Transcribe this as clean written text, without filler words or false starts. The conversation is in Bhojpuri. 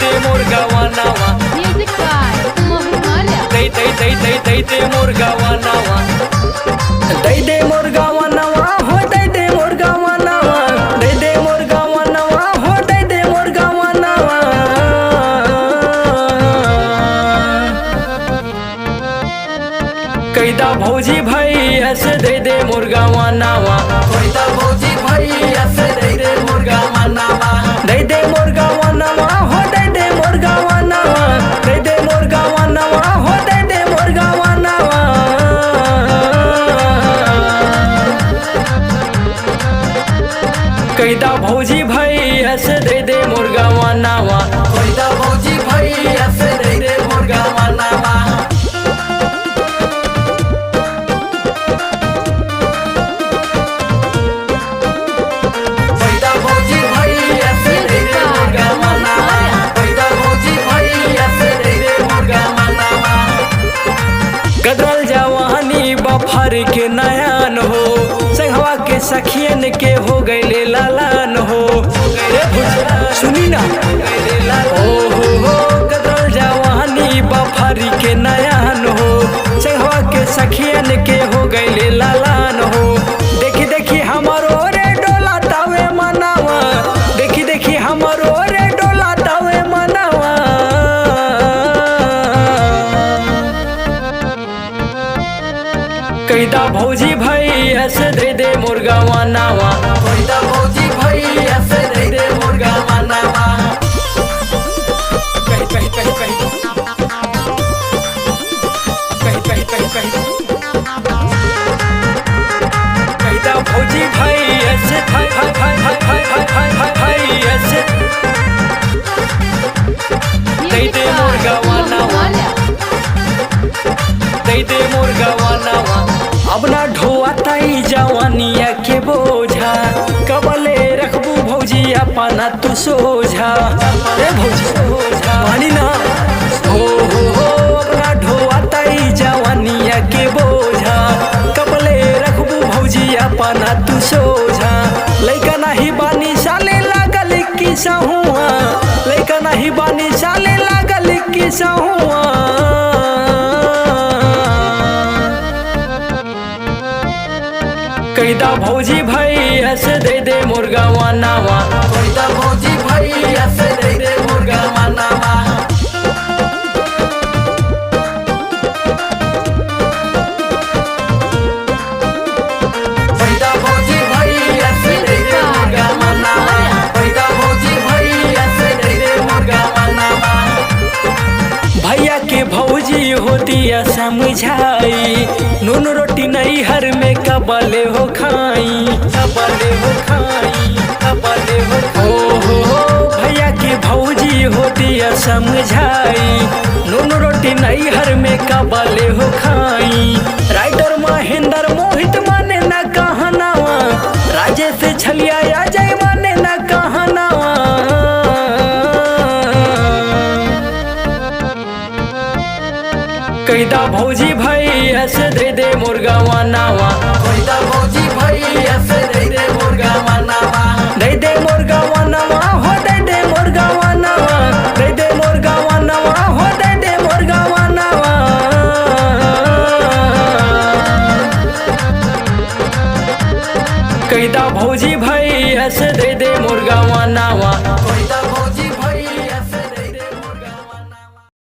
दे मोर गावानावा म्यूजिक बाय मोहित माल्या दे मोर गावानावा दे मोर गावानावा हो दे मोर गावानावा दे मोर गावानावा हो दे मोर गावानावा कैदा भौजी भाई ऐसे दे मोर गावानावा कैदा भौजी भाई ऐसे दे मोर गावानावा दे मोर गावानावा हो दे मोर गावानावा दे मोर गावानावा हो दे मोर गावानावा कैदा भौजी भाई ऐसे दे मोर गावानावा कैदा भौजी भाई ऐसे दे मोर गावानावा गदरल जवानी बफर के नयान हो संगवा के सखियन के हो गए लालान हो सुनी ना हो गदरल जवानी बफर के नयान हो संगवा के सखियन के हो गए लालान हो देखी देखी हमारो रे डोला तावे मनावा देखी देखी हमारो रे डोला तावे मनावा कैदा भौजी भाई ऐसे दे मोर गावानावा कैदा भौजी भाई ऐसे दे मोर गावानावा कैदा भौजी भाई ऐसे भाई ऐसे दे मोर गावानावा दे मोर गावानावा अब ना ढोआता ही जवानिया के बोझा कबले रखबू भौजी अपना तू सोझा रे भौजी सोझा मानी ना हो अब ना ढोआता ही जवानिया के बोझा कबले रखबू भौजी अपना तू सोझा लइका नहीं बानी साले लागल की सहुआ लइका नहीं बानी साले लागल की सहुआ कैदा भौजी भाई ऐसे दे मोर गावानावा कैदा भौजी भाई ऐसे दे मोर गावानावा कैदा भौजी भाई ऐसे दे मोर गावानावा कैदा भौजी भाई ऐसे दे मोर गावानावा भैया के भौजी होती है समझाई नून रोटी नहीं हर में कबले हो खाई कबले हो खाई कबले हो भैया की भौजी होती है समझाई नून रोटी नहीं हर में कबले हो खाई राइटर महेंद्र मोहित माने न कहनावा राजेश छलिया अजय माने न कहनावा कैदा भौजी भाई ऐसे दे मोर गावानावा कैदा भौजी भाई ऐसे दे मोर गावानावा दे मोर गावानावा हो दे मोर गावानावा दे मोर गावानावा हो दे मोर गावानावा कैदा भौजी भाई ऐसे दे मोर गावा